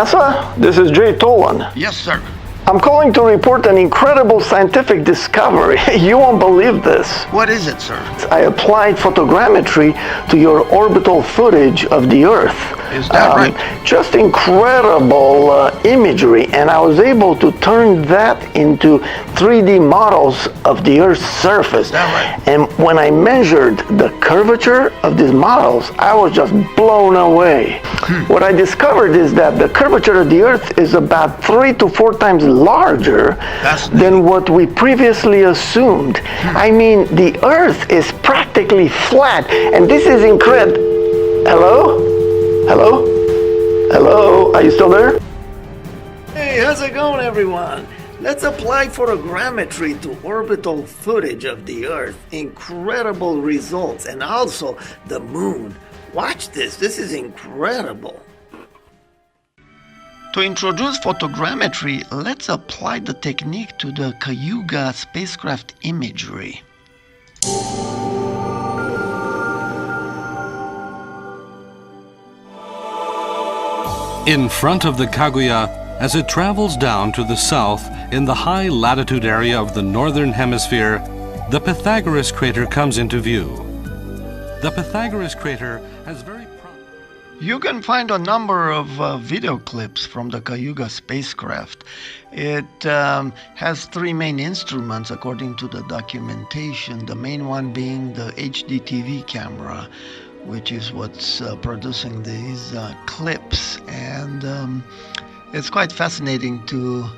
NASA, this is JTolan. Yes, sir. I'm calling to report an incredible scientific discovery. You won't believe this. What is it, sir? I applied photogrammetry to your orbital footage of the Earth. Is that right? Just incredible imagery, and I was able to turn that into 3D models of the Earth's surface. Is that right? And when I measured the curvature of these models, I was just blown away. What I discovered is that the curvature of the Earth is about 3 to 4 times larger than what we previously assumed. I mean, the Earth is practically flat, and this is incredible. Hello? Hello? Hello? Are you still there? Hey, how's it going, everyone? Let's apply photogrammetry to orbital footage of the Earth. Incredible results, and also the moon. Watch this. This is incredible. To introduce photogrammetry, let's apply the technique to the Cayuga spacecraft imagery. In front of the Kaguya, as it travels down to the south in the high latitude area of the northern hemisphere, the Pythagoras crater comes into view. The Pythagoras crater has very You can find a number of video clips from the Cayuga spacecraft. It has 3 main instruments according to the documentation, the main one being the HDTV camera, which is what's producing these clips. And it's quite fascinating to,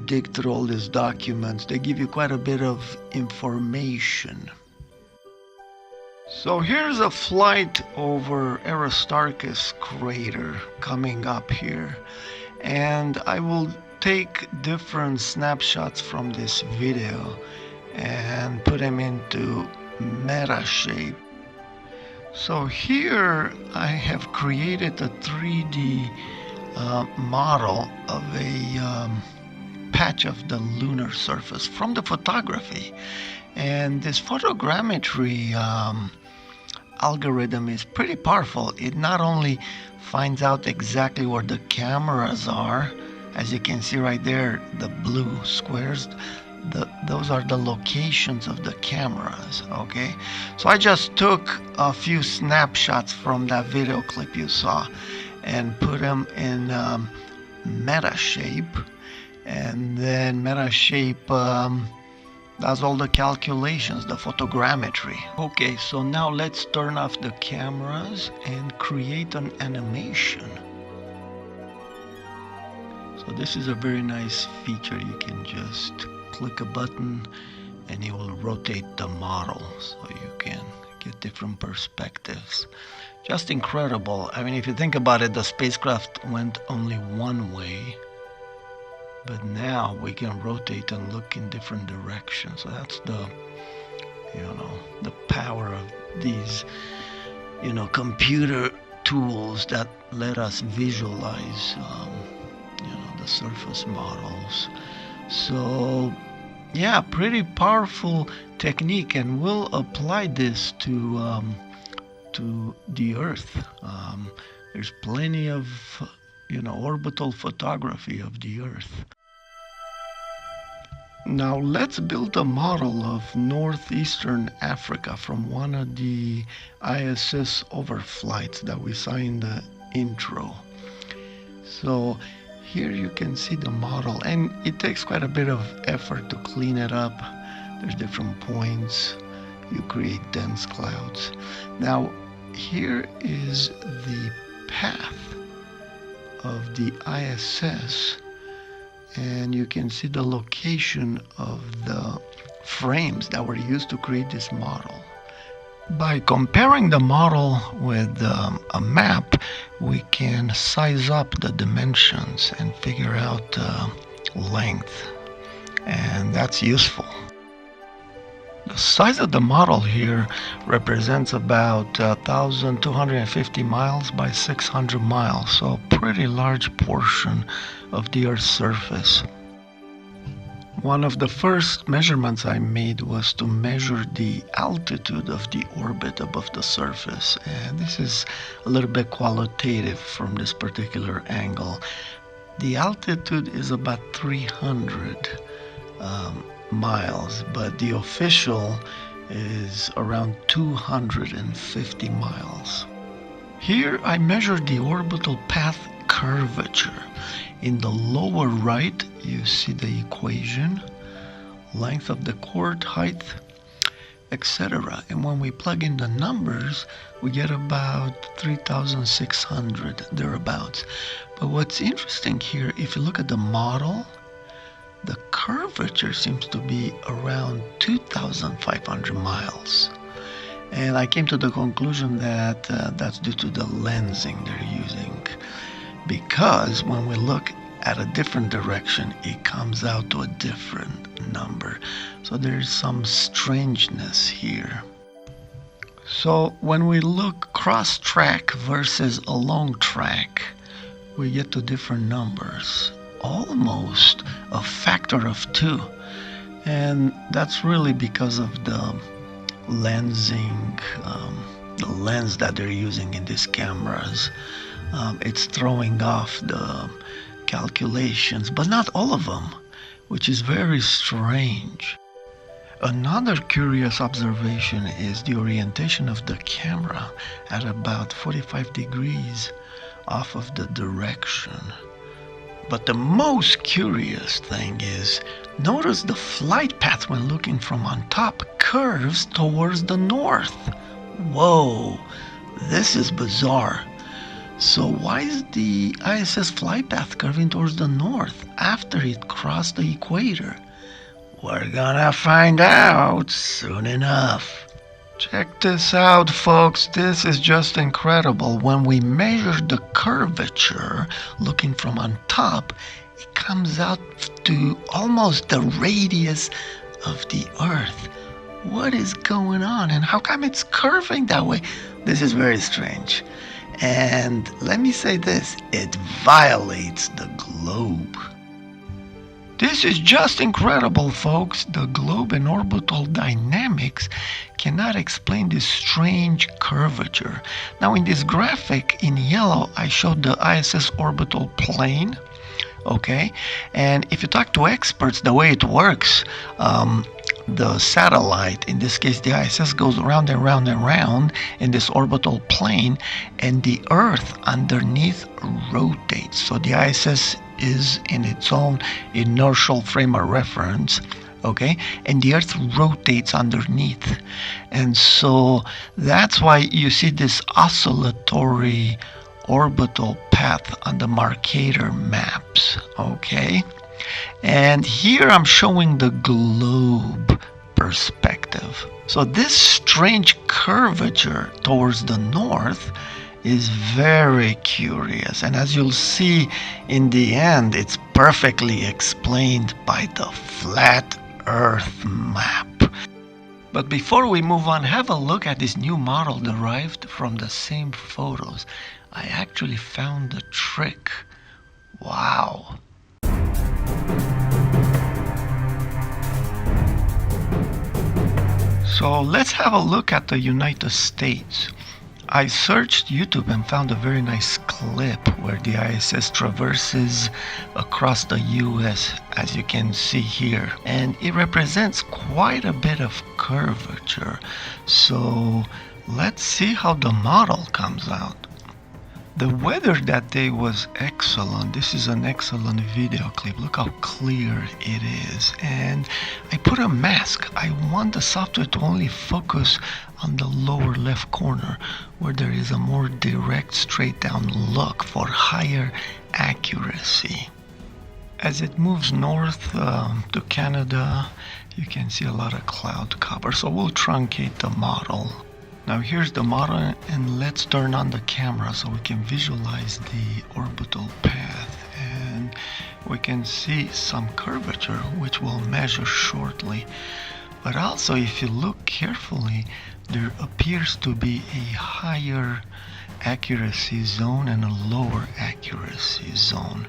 dig through all these documents. They give you quite a bit of information. So here's a flight over Aristarchus crater coming up here, and I will take different snapshots from this video and put them into meta shape. So here I have created a 3D model of a patch of the lunar surface from the photography, and this photogrammetry algorithm is pretty powerful. It not only finds out exactly where the cameras are, as you can see right there, the blue squares, those are the locations of the cameras, okay? So I just took a few snapshots from that video clip you saw and put them in meta shape, and then meta shape does all the calculations, the photogrammetry. Okay, so now let's turn off the cameras and create an animation. So this is a very nice feature. You can just click a button and it will rotate the model so you can get different perspectives. Just incredible. I mean, if you think about it, the spacecraft went only one way, but now we can rotate and look in different directions. So that's the, the power of these, computer tools that let us visualize, the surface models. So, yeah, pretty powerful technique, and we'll apply this to the Earth. There's plenty of orbital photography of the Earth. Now let's build a model of northeastern Africa from one of the ISS overflights that we saw in the intro. So here you can see the model, and it takes quite a bit of effort to clean it up. There's different points. You create dense clouds. Now here is the path of the ISS, and you can see the location of the frames that were used to create this model. By comparing the model with a map, we can size up the dimensions and figure out length, and that's useful. The size of the model here represents about 1,250 miles by 600 miles, so a pretty large portion of the Earth's surface. One of the first measurements I made was to measure the altitude of the orbit above the surface, and this is a little bit qualitative from this particular angle. The altitude is about 300 miles, but the official is around 250 miles. Here I measured the orbital path curvature. In the lower right, you see the equation, length of the chord, height, etc. And when we plug in the numbers, we get about 3,600, thereabouts. But what's interesting here, if you look at the model, the curvature seems to be around 2,500 miles. And I came to the conclusion that that's due to the lensing they're using. Because when we look at a different direction, it comes out to a different number. So there's some strangeness here. So when we look cross track versus along track, we get to different numbers, almost a factor of 2. And that's really because of the lensing, the lens that they're using in these cameras. It's throwing off the calculations, but not all of them, which is very strange. Another curious observation is the orientation of the camera at about 45 degrees off of the direction. But the most curious thing is, notice the flight path when looking from on top curves towards the north. Whoa, this is bizarre. So why is the ISS flight path curving towards the north after it crossed the equator? We're gonna find out soon enough. Check this out, folks. This is just incredible. When we measure the curvature looking from on top, it comes out to almost the radius of the Earth. What is going on, and how come it's curving that way? This is very strange. And let me say this, it violates the globe. This is just incredible, folks. The globe and orbital dynamics cannot explain this strange curvature. Now in this graphic in yellow, I showed the ISS orbital plane. Okay, and if you talk to experts, the way it works, the satellite, in this case the ISS, goes round and round and round in this orbital plane, and the Earth underneath rotates. So the ISS is in its own inertial frame of reference, okay, and the Earth rotates underneath. And so that's why you see this oscillatory orbital path on the Mercator maps, okay? And here I'm showing the globe perspective. So this strange curvature towards the north is very curious, and as you'll see in the end, it's perfectly explained by the flat Earth map. But before we move on, have a look at this new model derived from the same photos. I actually found the trick. Wow. So let's have a look at the United States. I searched YouTube and found a very nice clip where the ISS traverses across the US, as you can see here, and it represents quite a bit of curvature. So let's see how the model comes out. The weather that day was excellent. This is an excellent video clip. Look how clear it is. And I put a mask. I want the software to only focus on the lower left corner where there is a more direct, straight down look for higher accuracy. As it moves north to Canada, you can see a lot of cloud cover. So we'll truncate the model. Now here's the model, and let's turn on the camera so we can visualize the orbital path, and we can see some curvature which we'll measure shortly. But also, if you look carefully, there appears to be a higher accuracy zone and a lower accuracy zone.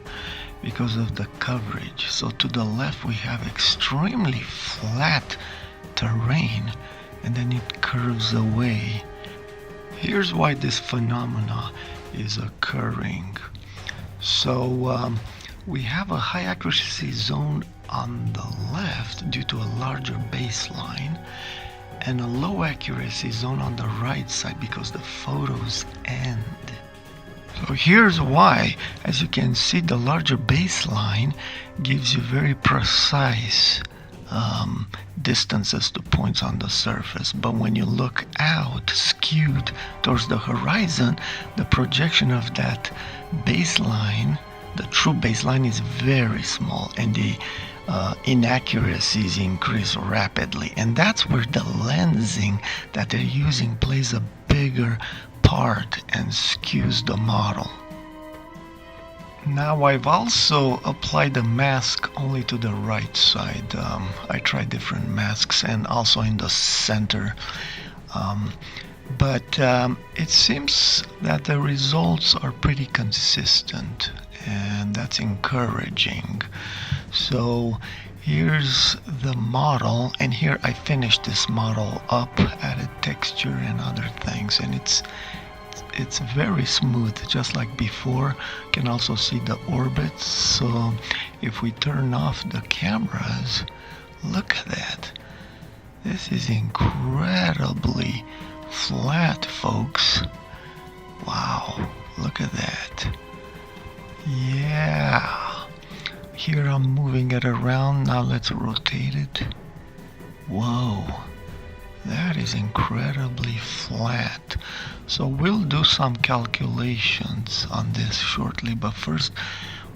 because of the coverage. So to the left we have extremely flat terrain, and then it curves away. Here's why this phenomena is occurring. So we have a high accuracy zone on the left due to a larger baseline, and a low accuracy zone on the right side because the photos end. So here's why. As you can see, the larger baseline gives you very precise distances to points on the surface, but when you look out skewed towards the horizon, the projection of that baseline, the true baseline, is very small, and the inaccuracies increase rapidly, and that's where the lensing that they're using plays a bigger part and skews the model. Now I've also applied a mask only to the right side. I tried different masks and also in the center, but it seems that the results are pretty consistent, and that's encouraging. So here's the model, and here I finished this model up, added texture and other things, and it's very smooth, just like before. You can also see the orbits. So if we turn off the cameras, look at that. This is incredibly flat, folks. Wow, look at that. Yeah. Here I'm moving it around. Now let's rotate it. Whoa, that is incredibly flat. So we'll do some calculations on this shortly, but first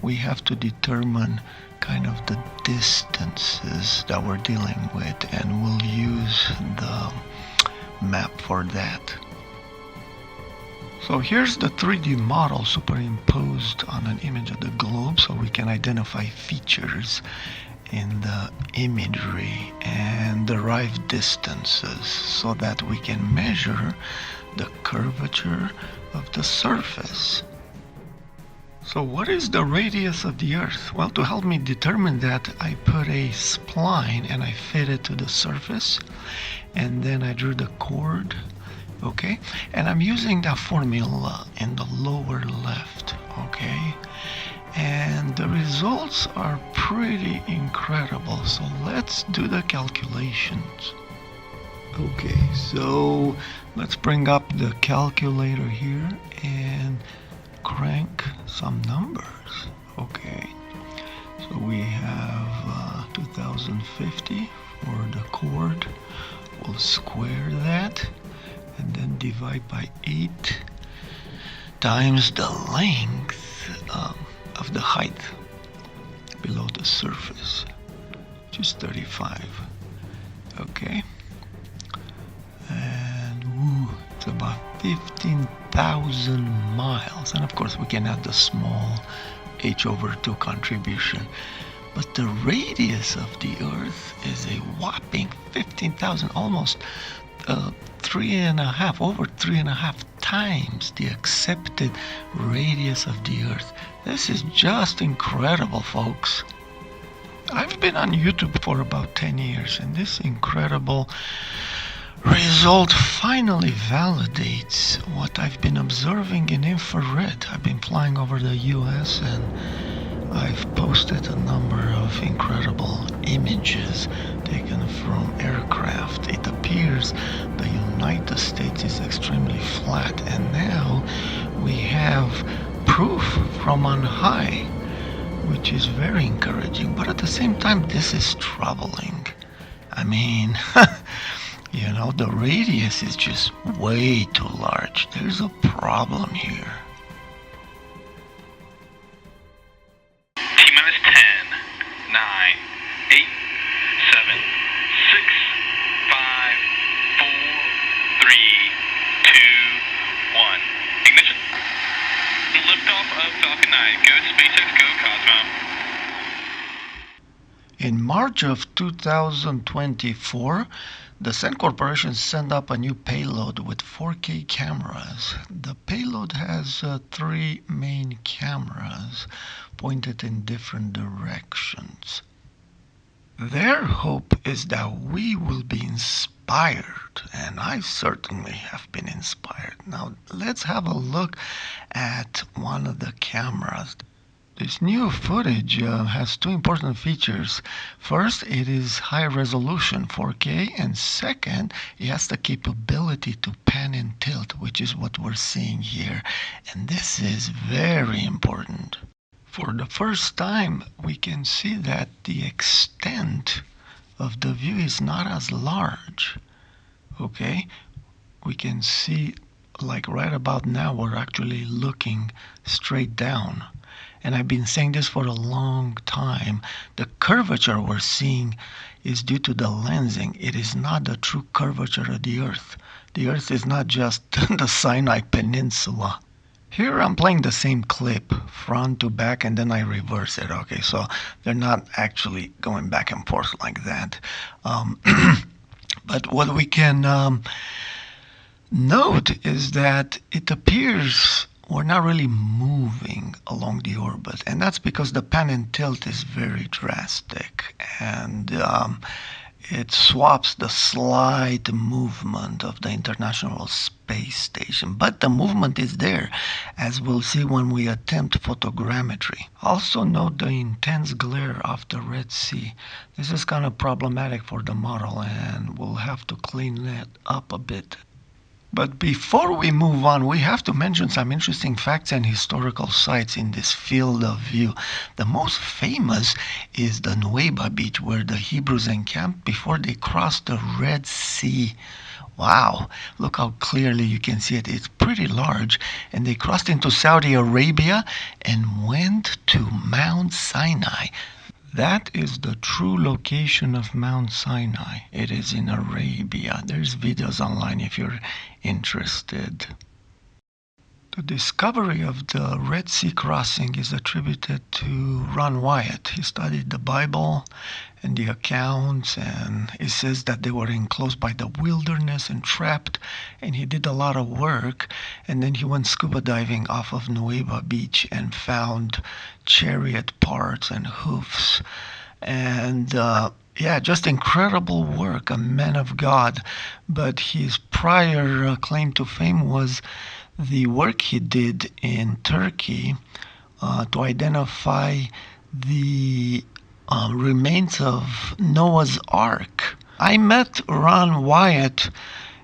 we have to determine kind of the distances that we're dealing with, and we'll use the map for that. So here's the 3D model superimposed on an image of the globe, so we can identify features in the imagery and derive distances so that we can measure the curvature of the surface. So what is the radius of the Earth? Well, to help me determine that, I put a spline and I fit it to the surface, and then I drew the chord. Okay, and I'm using that formula in the lower left. Okay, and the results are pretty incredible. So let's do the calculations. Okay, so let's bring up the calculator here and crank some numbers. Okay, so we have 2050 for the chord. We'll square that and then divide by 8 times the length of the height below the surface, which is 35. Okay, and it's about 15,000 miles, and of course we can add the small h/2 contribution, but the radius of the Earth is a whopping 15,000, almost over 3.5 times the accepted radius of the Earth. This is just incredible, folks. I've been on YouTube for about 10 years, and this incredible result finally validates what I've been observing in infrared. I've been flying over the US, and I've posted a number of incredible images taken from aircraft. It appears the United States is extremely flat, and now we have proof from on high, which is very encouraging. But at the same time, this is troubling. I mean, you know, the radius is just way too large. There's a problem here. T-minus 10, 9, 8, 7, 6, 5, 4, 3, 2, 1. Ignition. Liftoff of Falcon 9. Go SpaceX, go Cosmo. In March of 2024, the Sen Corporation sent up a new payload with 4K cameras. The payload has 3 main cameras pointed in different directions. Their hope is that we will be inspired, and I certainly have been inspired. Now, let's have a look at one of the cameras. This new footage has 2 important features. First, it is high resolution 4K, and second, it has the capability to pan and tilt, which is what we're seeing here. And this is very important. For the first time, we can see that the extent of the view is not as large. Okay? We can see, like right about now, we're actually looking straight down. And I've been saying this for a long time. The curvature we're seeing is due to the lensing. It is not the true curvature of the Earth. The Earth is not just the Sinai Peninsula. Here I'm playing the same clip, front to back, and then I reverse it. Okay, so they're not actually going back and forth like that. But what we can note is that it appears we're not really moving along the orbit, and that's because the pan and tilt is very drastic, and it swaps the slight movement of the International Space Station. But the movement is there, as we'll see when we attempt photogrammetry. Also note the intense glare of the Red Sea. This is kind of problematic for the model, and we'll have to clean that up a bit. But before we move on, we have to mention some interesting facts and historical sites in this field of view. The most famous is the Nueva Beach, where the Hebrews encamped before they crossed the Red Sea. Wow, look how clearly you can see it. It's pretty large. And they crossed into Saudi Arabia and went to Mount Sinai. That is the true location of Mount Sinai. It is in Arabia. There's videos online if you're interested. The discovery of the Red Sea crossing is attributed to Ron Wyatt. He studied the Bible and the accounts, and it says that they were enclosed by the wilderness and trapped, and he did a lot of work, and then he went scuba diving off of Nueva Beach and found chariot parts and hoofs, and yeah, just incredible work, a man of God. But his prior claim to fame was the work he did in Turkey to identify the remains of Noah's Ark. I met Ron Wyatt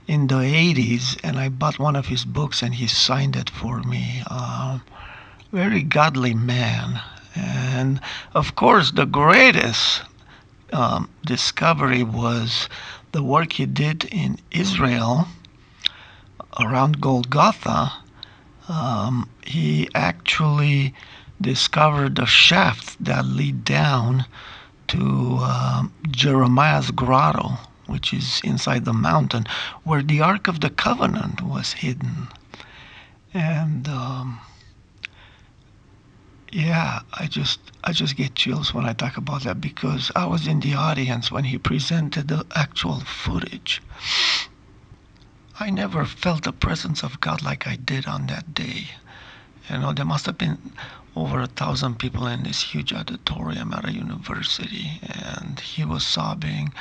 in the 80s, and I bought one of his books, and he signed it for me. Very godly man. And of course, the greatest discovery was the work he did in Israel around Golgotha. He actually discovered the shafts that lead down to Jeremiah's grotto, which is inside the mountain, where the Ark of the Covenant was hidden. And yeah, I just get chills when I talk about that, because I was in the audience when he presented the actual footage. I never felt the presence of God like I did on that day. You know, there must have been over 1,000 people in this huge auditorium at a university, and he was sobbing,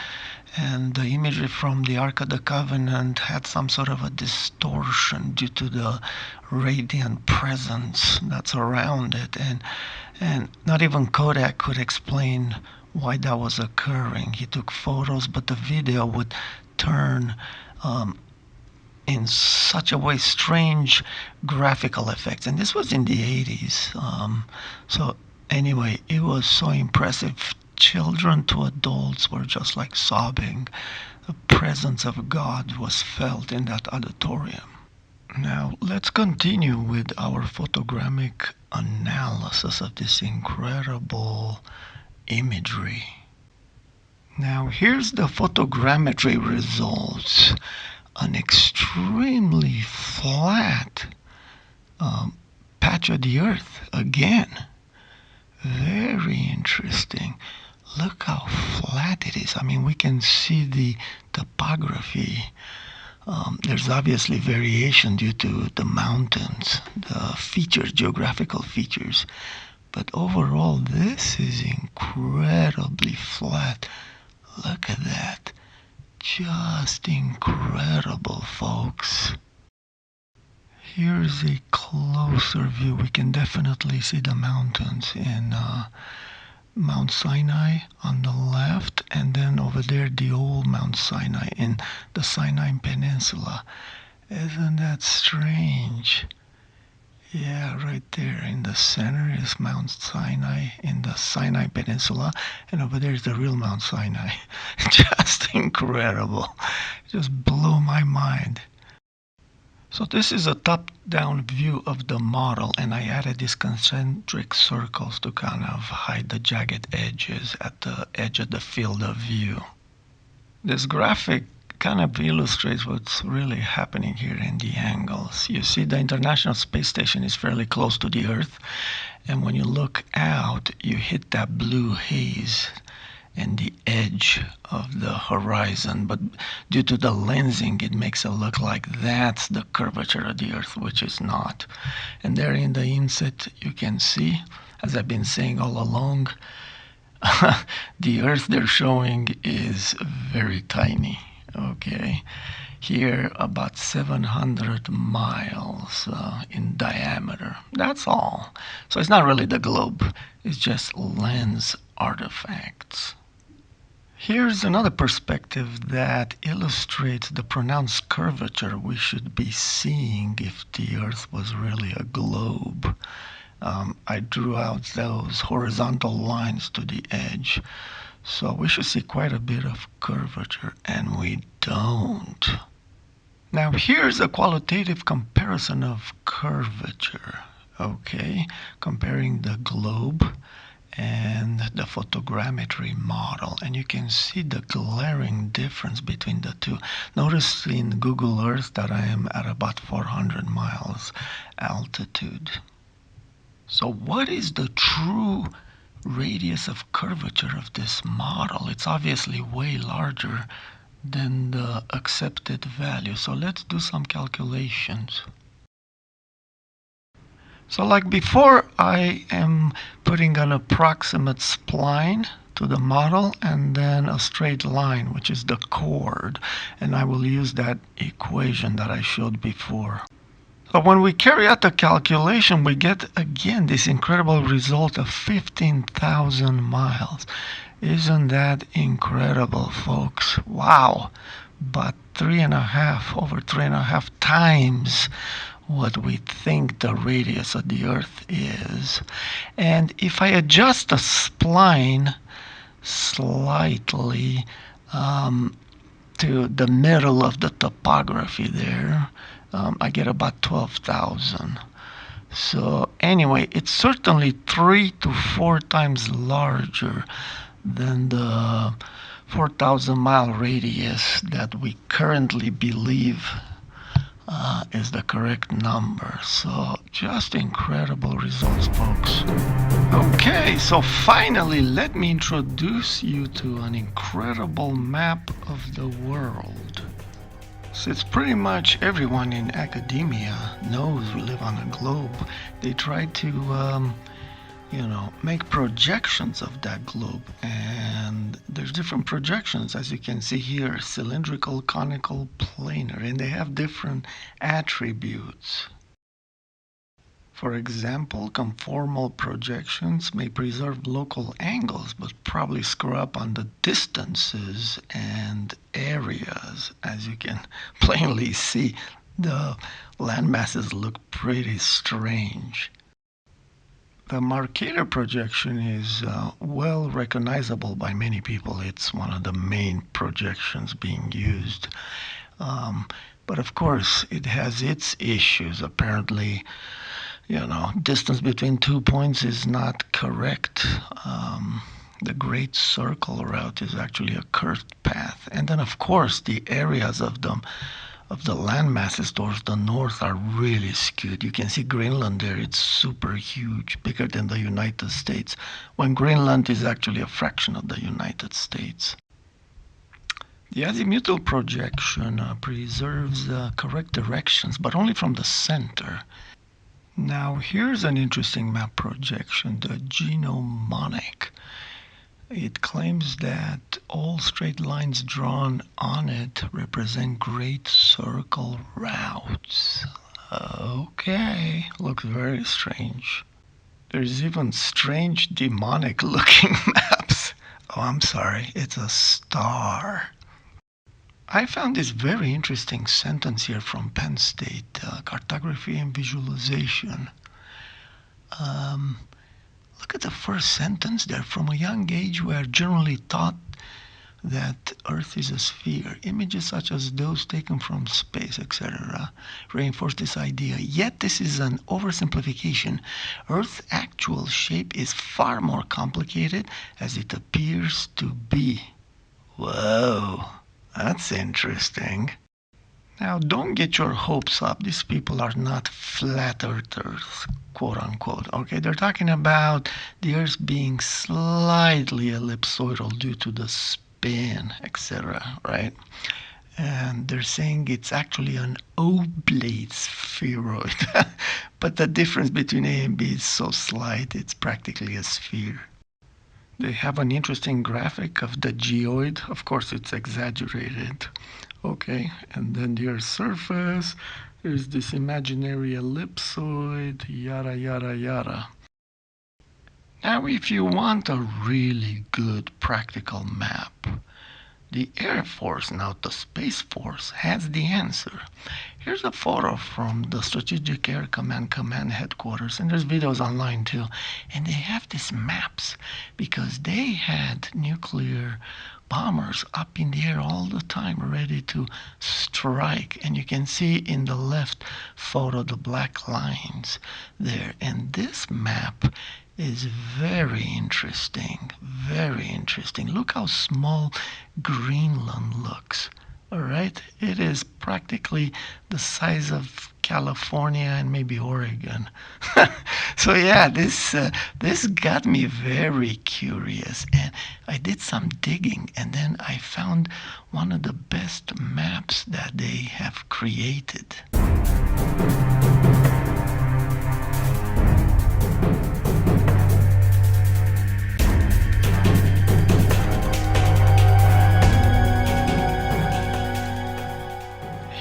and the imagery from the Ark of the Covenant had some sort of a distortion due to the radiant presence that's around it, and not even Kodak could explain why that was occurring. He took photos, but the video would turn in such a way strange graphical effects, and this was in the 80s. So anyway, it was so impressive. Children to adults were just like sobbing. The presence of God was felt in that auditorium. Now let's continue with our photogrammic analysis of this incredible imagery. Now here's the photogrammetry results. An extremely flat patch of the Earth again. Very interesting. look how flat it is. I mean, we can see the topography. There's obviously variation due to the mountains, the features, geographical features. But overall, this is incredibly flat. Look at that. Just incredible, folks. Here's a closer view. We can definitely see the mountains in Mount Sinai on the left, and then over there the old Mount Sinai in the Sinai Peninsula. Isn't that strange? Yeah, right there in the center is Mount Sinai in the Sinai Peninsula, and over there is the real Mount Sinai. Just incredible. Just blew my mind. So this is a top-down view of the model, and I added these concentric circles to kind of hide the jagged edges at the edge of the field of view. This graphic kind of illustrates what's really happening here in the angles. You see the International Space Station is fairly close to the Earth, and when you look out, you hit that blue haze and the edge of the horizon, but due to the lensing, it makes it look like that's the curvature of the Earth, which is not. And there in the inset, you can see, as I've been saying all along, the Earth they're showing is very tiny. Okay, here about 700 miles in diameter. That's all. So it's not really the globe. It's just lens artifacts. Here's another perspective that illustrates the pronounced curvature we should be seeing if the Earth was really a globe. I drew out those horizontal lines to the edge. So we should see quite a bit of curvature, and we don't. Now here's a qualitative comparison of curvature, okay? Comparing the globe and the photogrammetry model, and you can see the glaring difference between the two. Notice in Google Earth that I am at about 400 miles altitude. So what is the true radius of curvature of this model? It's obviously way larger than the accepted value. So let's do some calculations. So like before, I am putting an approximate spline to the model and then a straight line, which is the chord, and I will use that equation that I showed before. So when we carry out the calculation, we get again this incredible result of 15,000 miles. Isn't that incredible, folks? Wow. But over 3.5 times what we think the radius of the Earth is. And if I adjust the spline slightly to the middle of the topography there, I get about 12,000. So anyway, it's certainly 3 to 4 times larger than the 4,000 mile radius that we currently believe is the correct number. So just incredible results, folks. Okay, so finally let me introduce you to an incredible map of the world. Since pretty much everyone in academia knows we live on a globe, they try to make projections of that globe, and there's different projections, as you can see here: cylindrical, conical, planar, and they have different attributes. For example, conformal projections may preserve local angles, but probably screw up on the distances and areas. As you can plainly see, the land masses look pretty strange. The Mercator projection is well recognizable by many people. It's one of the main projections being used. But of course, it has its issues. Apparently, distance between 2 points is not correct. The Great Circle route is actually a curved path. And then, of course, the areas of of the land masses towards the north are really skewed. You can see Greenland there, it's super huge, bigger than the United States, when Greenland is actually a fraction of the United States. The azimuthal projection preserves the correct directions, but only from the center. Now here's an interesting map projection, the genomonic. It claims that all straight lines drawn on it represent great circle routes. Okay, looks very strange. There's even strange demonic looking maps. Oh, I'm sorry, it's a star. I found this very interesting sentence here from Penn State, Cartography and Visualization. Look at the first sentence there. From a young age, we are generally taught that Earth is a sphere. Images such as those taken from space, etc., reinforce this idea. Yet this is an oversimplification. Earth's actual shape is far more complicated as it appears to be. Whoa. That's interesting. Now, don't get your hopes up. These people are not flat earthers, quote unquote. Okay, they're talking about the Earth being slightly ellipsoidal due to the spin, etc., right? And they're saying it's actually an oblate spheroid. But the difference between A and B is so slight, it's practically a sphere. They have an interesting graphic of the geoid. Of course, it's exaggerated. Okay, and then the Earth's surface. There's this imaginary ellipsoid, yada, yada, yada. Now, if you want a really good practical map, the Air Force, not the Space Force, has the answer. Here's a photo from the Strategic Air Command headquarters, and there's videos online too. And they have these maps because they had nuclear bombers up in the air all the time, ready to strike. And you can see in the left photo the black lines there. And this map is very interesting, very interesting. Look how small Greenland looks. All right, it is practically the size of California and maybe Oregon. So yeah, this got me very curious, and I did some digging, and then I found one of the best maps that they have created.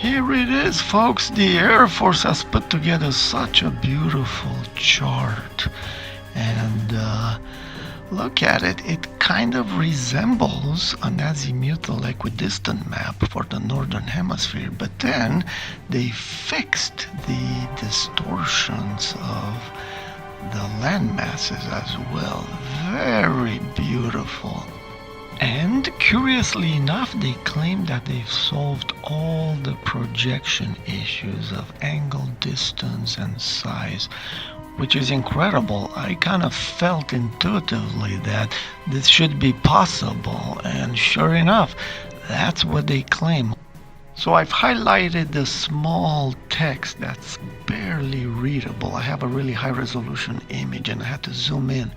Here it is, folks. The Air Force has put together such a beautiful chart. And look at it. It kind of resembles an azimuthal equidistant map for the Northern Hemisphere. But then they fixed the distortions of the land masses as well. Very beautiful. And curiously enough, they claim that they've solved all the projection issues of angle, distance, and size, which is incredible. I kind of felt intuitively that this should be possible, and sure enough, that's what they claim. So I've highlighted the small text that's barely readable. I have a really high resolution image and I had to zoom in.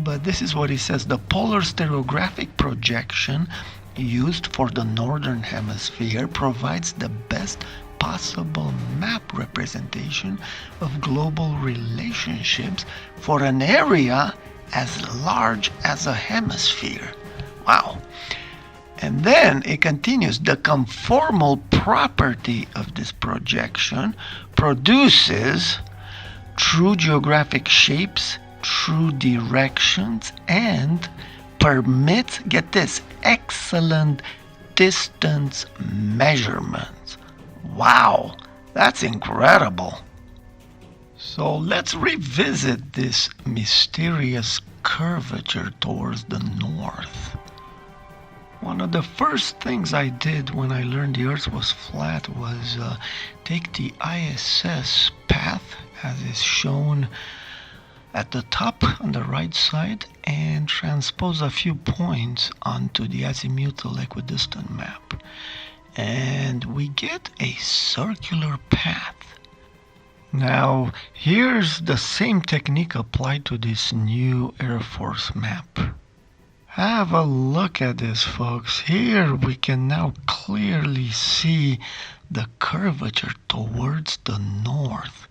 But this is what he says. The polar stereographic projection used for the Northern Hemisphere provides the best possible map representation of global relationships for an area as large as a hemisphere. Wow. And then it continues. The conformal property of this projection produces true geographic shapes, true directions, and permits, get this, excellent distance measurements. Wow, that's incredible. So let's revisit this mysterious curvature towards the north. One of the first things I did when I learned the Earth was flat was take the ISS path as is shown at the top on the right side and transpose a few points onto the azimuthal equidistant map. and we get a circular path. Now, here's the same technique applied to this new Air Force map. Have a look at this, folks. Here we can now clearly see the curvature towards the north.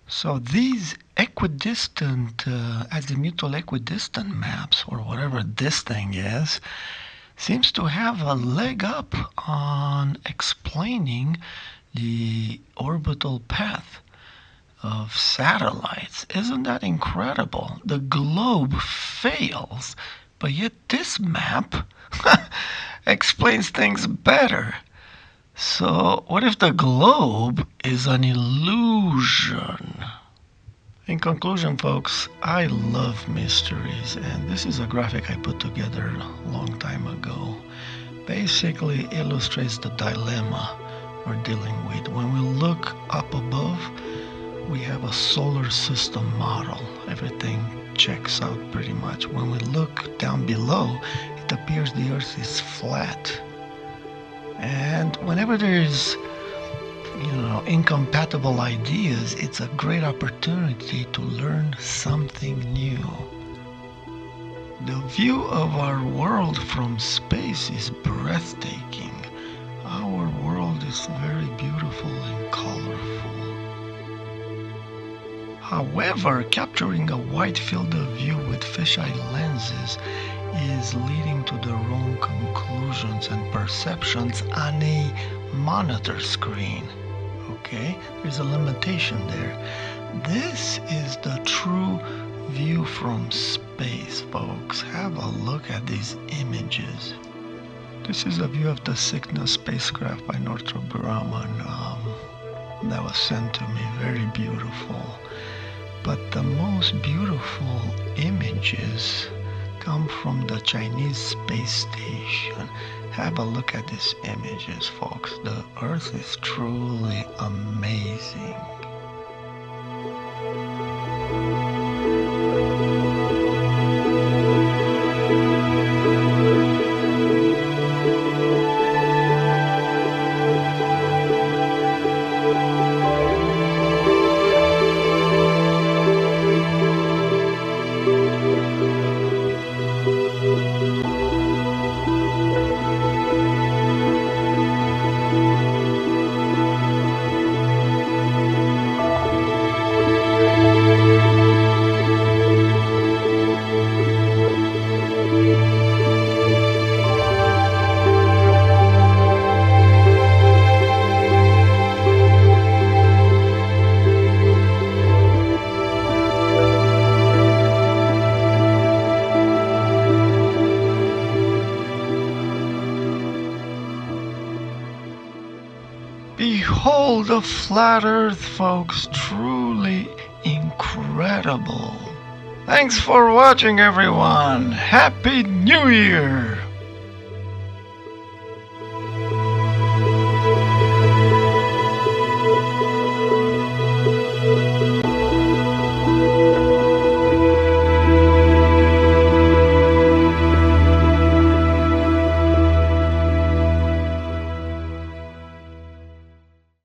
So these equidistant, azimuthal equidistant maps, or whatever this thing is, seems to have a leg up on explaining the orbital path of satellites. Isn't that incredible? The globe fails, but yet this map explains things better. So what if the globe is an illusion? In conclusion, folks, I love mysteries, and this is a graphic I put together a long time ago. Basically illustrates the dilemma we're dealing with. When we look up above, we have a solar system model. Everything checks out pretty much. When we look down below, it appears the Earth is flat. And whenever there's, incompatible ideas, it's a great opportunity to learn something new. The view of our world from space is breathtaking. Our world is very beautiful and colorful. However, capturing a wide field of view with fisheye lenses is leading to the wrong conclusions and perceptions on a monitor screen. Okay, there's a limitation there. This is the true view from space, folks. Have a look at these images. This is a view of the Cygnus spacecraft by Northrop Grumman that was sent to me. Very beautiful. But the most beautiful images come from the Chinese space station. Have a look at these images, folks. The Earth is truly amazing. Behold the flat Earth, folks. Truly incredible. Thanks for watching, everyone. Happy New Year!